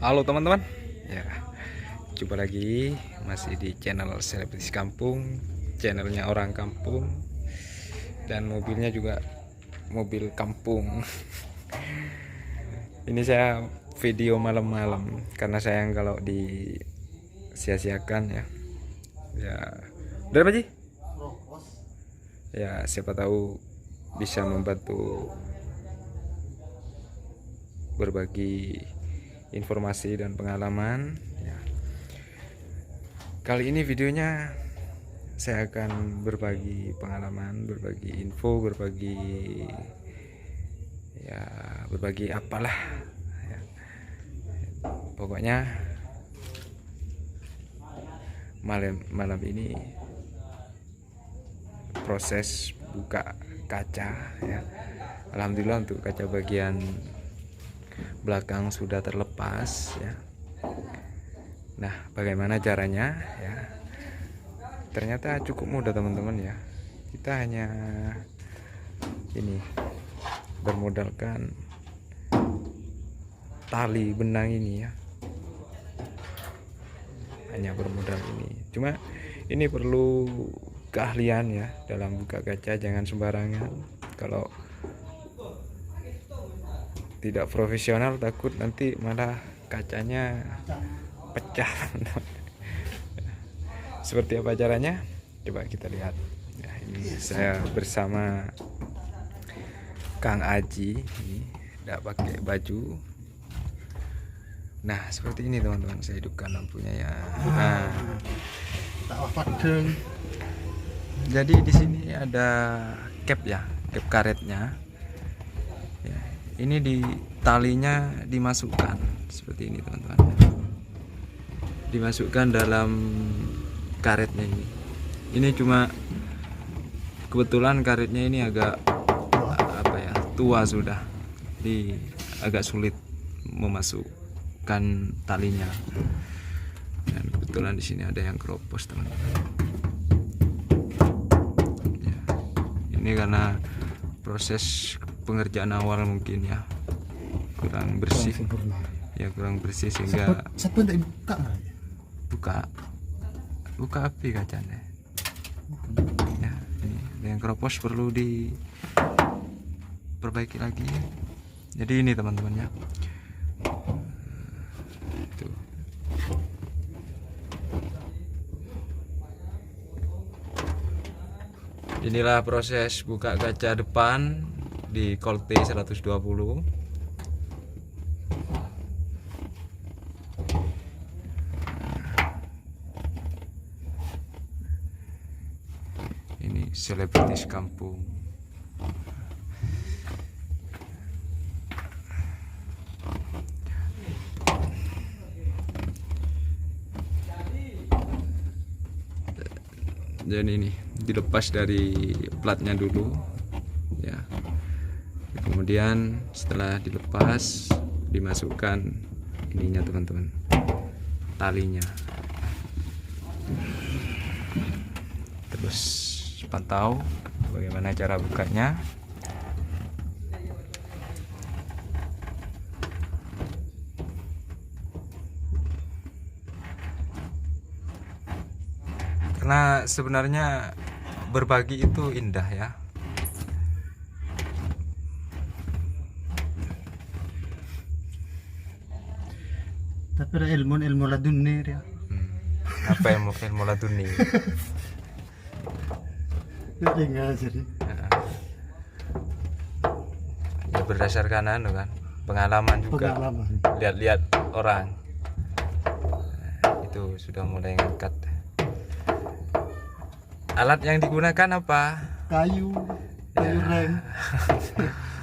Halo teman-teman, ya jumpa lagi masih di channel Selebritis Kampung, channelnya orang kampung, dan mobilnya juga mobil kampung. Ini saya video malam-malam karena sayang kalau disia-siakan ya. Ya, udah apa sih? Ya siapa tahu bisa membantu berbagi informasi dan pengalaman ya. Kali ini videonya saya akan berbagi pengalaman, berbagi info, berbagi apalah ya. Pokoknya malam ini proses buka kaca ya. Alhamdulillah untuk kaca bagian belakang sudah terlepas ya. Nah, bagaimana caranya ya? Ternyata cukup mudah teman-teman ya. Kita hanya ini bermodalkan tali benang ini ya. Hanya bermodal ini. Cuma ini perlu keahlian ya dalam buka kaca, jangan sembarangan. Kalau tidak profesional takut nanti malah kacanya pecah. Seperti apa caranya? Coba kita lihat. Nah, ini saya bersama Kang Aji, ini tidak pakai baju. Nah, seperti ini teman-teman, saya hidupkan lampunya ya. Nah, jadi di sini ada cap ya, cap karetnya. Ya, ini di talinya dimasukkan seperti ini teman-teman. Dimasukkan dalam karetnya ini. Ini cuma kebetulan karetnya ini agak tua sudah. Agak sulit memasukkan talinya. Dan kebetulan di sini ada yang keropos teman-teman. Ya, ini karena proses pengerjaan awal mungkin ya kurang bersih, kurang bersih sehingga buka api kacanya ya. Ini yang keropos perlu diperbaiki lagi. Jadi ini teman-teman ya, tuh. Inilah proses buka kaca depan di Colt T120. Ini Selebritis Kampung. Dan ini dilepas dari platnya dulu ya. Kemudian setelah dilepas dimasukkan ininya teman-teman, talinya. Terus pantau bagaimana cara bukanya. Karena sebenarnya berbagi itu indah ya. Tapi ada ilmu laduni ya. Apa ilmu laduni? Ya berdasarkan kan pengalaman juga. Lihat-lihat orang. Nah, itu sudah mulai ngangkat. Alat yang digunakan apa? Kayu reng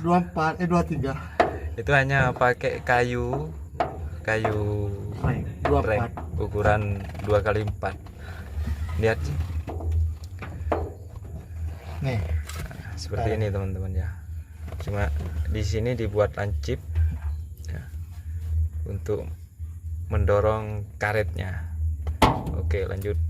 23. Itu hanya pakai kayu reng reng ukuran 2x4. Lihat sih. Nih, seperti ini teman-teman ya. Cuma di sini dibuat lancip ya, untuk mendorong karetnya. Oke, lanjut.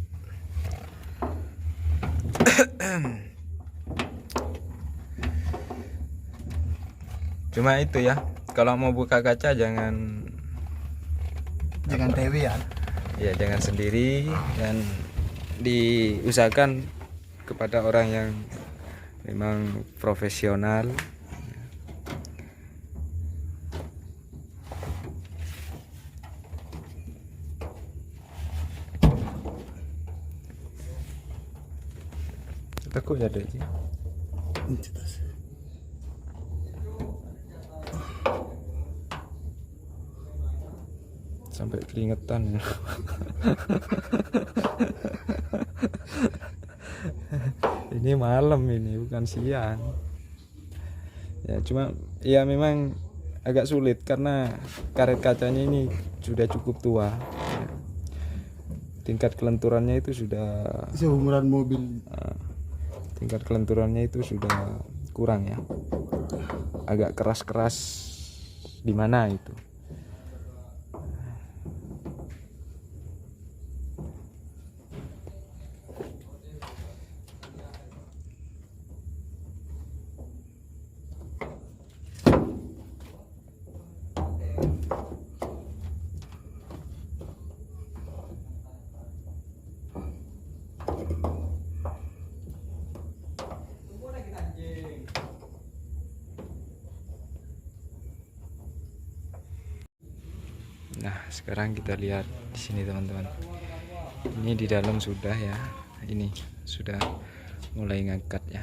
Cuma itu ya, kalau mau buka kaca jangan Jangan tewi ya. Ya jangan sendiri, dan diusahakan kepada orang yang memang profesional. Takut ya deh. Sampai keringetan. Ini malam, ini bukan siang. Ya cuma ya memang agak sulit karena karet kacanya ini sudah cukup tua. Tingkat kelenturannya itu sudah Seumuran mobil. tingkat kelenturannya itu sudah kurang ya. Agak keras-keras di mana itu. Nah, sekarang kita lihat di sini teman-teman. Ini di dalam sudah ya. Ini sudah mulai ngangkat ya.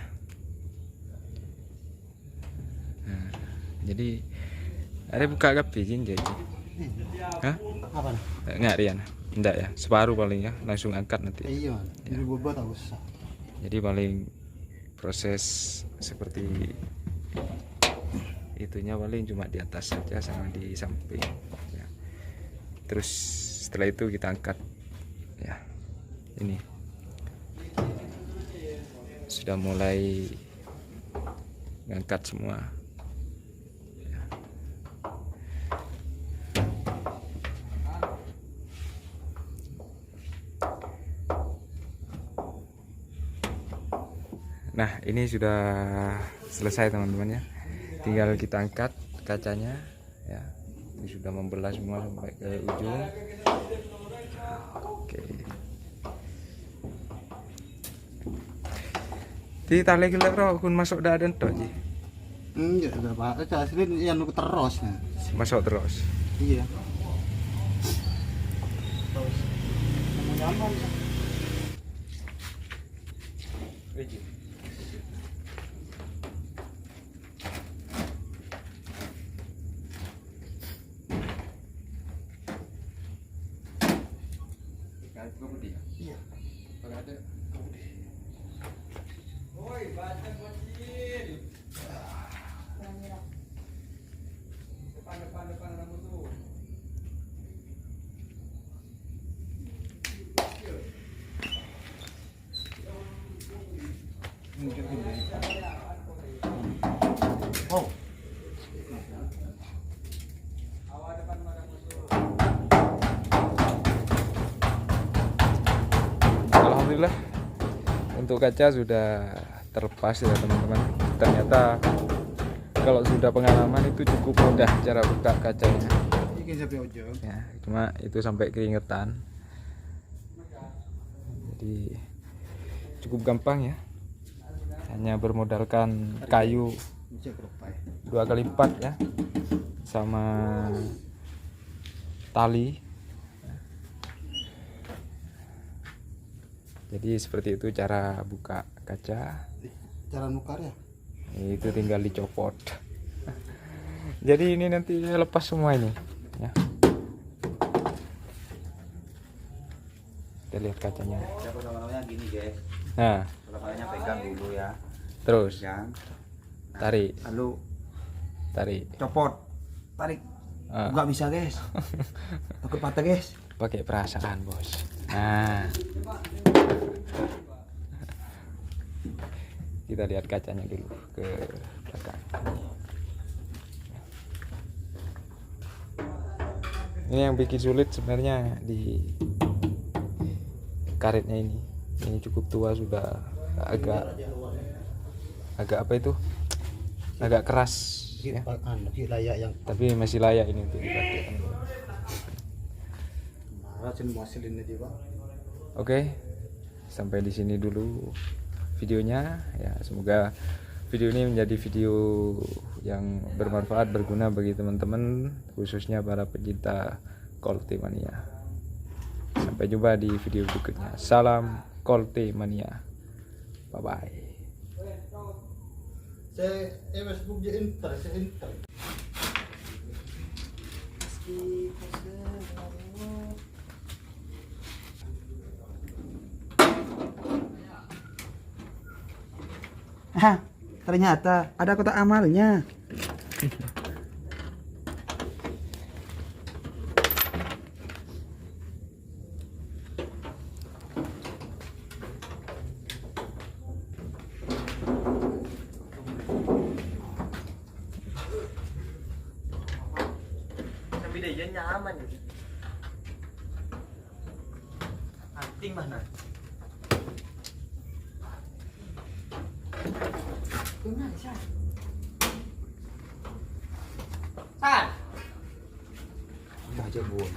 Nah, jadi ada buka kape jadi. Hah? Apa nih? Enggak Rian. Enggak ya, separuh paling ya, langsung angkat nanti. Iya, ini bobot tak usah. Jadi paling proses seperti itunya paling cuma di atas saja sama di samping ya. Terus setelah itu kita angkat ya. Ini sudah mulai ngangkat semua ya. Nah ini sudah selesai teman-teman ya, tinggal kita angkat kacanya ya. Ini sudah membelah semua sampai ke ujung. Oke. Di tali gelap roh kun masuk dah dan toh ji. Iya, udah Pak. Asli yang terus ya. Masuk terus. Iya. Terus. Nyaman. Iya. Depan rambut tuh. Oh. Alhamdulillah untuk kaca sudah terlepas ya teman-teman. Ternyata kalau sudah pengalaman itu cukup mudah cara buka kacanya ya, cuma itu sampai keringetan. Jadi cukup gampang ya, hanya bermodalkan kayu 2 kali lipat ya, sama tali. Jadi seperti itu cara buka kaca. Cara nukar ya? Itu tinggal dicopot. Jadi ini nanti lepas semua ini ya. Kita lihat kacanya. Potongannya gini guys. Nah, Potongannya pegang dulu ya. terus Pegang. tarik, Lalu tarik. copot. Tarik. Ah. Enggak bisa guys. Takut patah guys. Pakai perasaan bos. Nah, kita lihat kacanya dulu ke belakang. Ini yang bikin sulit sebenarnya di karetnya ini. Ini cukup tua, sudah agak apa itu? Agak keras ya. Layak yang Tapi masih layak ini untuk dipakai. macam muasilin aja Pak. Oke, sampai di sini dulu videonya ya. Semoga video ini menjadi video yang bermanfaat, berguna bagi teman-teman, khususnya para pecinta Kolte Mania. Sampai jumpa di video berikutnya. Salam Kolte Mania. Bye bye. Saya Facebook je enter, saya enter. Hah, ternyata ada kotak amalnya. Tapi dia nyaman. Anting mana? Baca buat.